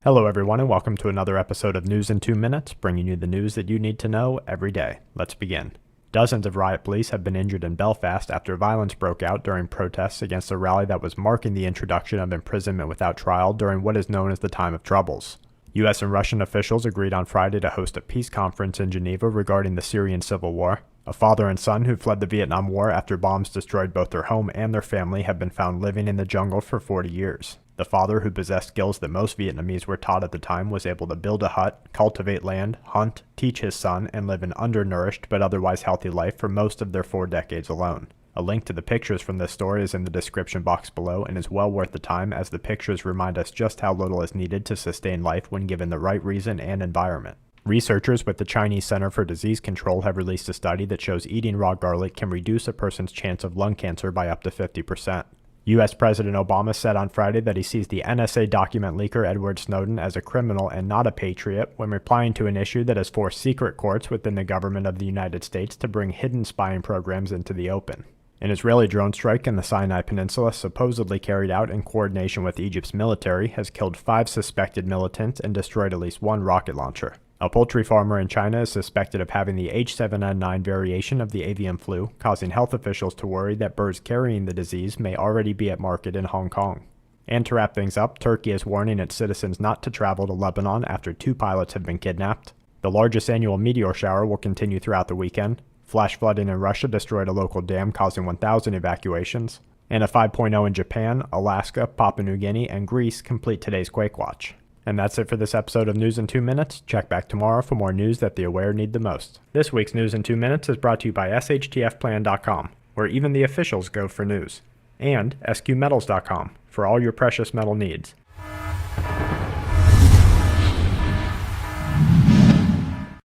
Hello everyone and welcome to another episode of News in 2 Minutes, bringing you the news that you need to know every day. Let's begin. Dozens of riot police have been injured in Belfast after violence broke out during protests against a rally that was marking the introduction of imprisonment without trial during what is known as the Time of Troubles. US and Russian officials agreed on Friday to host a peace conference in Geneva regarding the Syrian civil war. A father and son who fled the Vietnam War after bombs destroyed both their home and their family have been found living in the jungle for 40 years. The father, who possessed skills that most Vietnamese were taught at the time, was able to build a hut, cultivate land, hunt, teach his son, and live an undernourished but otherwise healthy life for most of their 4 decades alone. A link to the pictures from this story is in the description box below and is well worth the time, as the pictures remind us just how little is needed to sustain life when given the right reason and environment. Researchers with the Chinese Center for Disease Control have released a study that shows eating raw garlic can reduce a person's chance of lung cancer by up to 50%. U.S. President Obama said on Friday that he sees the NSA document leaker Edward Snowden as a criminal and not a patriot when replying to an issue that has forced secret courts within the government of the United States to bring hidden spying programs into the open. An Israeli drone strike in the Sinai Peninsula, supposedly carried out in coordination with Egypt's military, has killed 5 suspected militants and destroyed at least 1 rocket launcher. A poultry farmer in China is suspected of having the H7N9 variation of the avian flu, causing health officials to worry that birds carrying the disease may already be at market in Hong Kong. And to wrap things up, Turkey is warning its citizens not to travel to Lebanon after 2 pilots have been kidnapped. The largest annual meteor shower will continue throughout the weekend. Flash flooding in Russia destroyed a local dam, causing 1,000 evacuations. And a 5.0 in Japan, Alaska, Papua New Guinea, and Greece complete today's Quake Watch. And that's it for this episode of News in 2 Minutes. Check back tomorrow for more news that the aware need the most. This week's News in 2 Minutes is brought to you by SHTFplan.com, where even the officials go for news, and SQmetals.com for all your precious metal needs.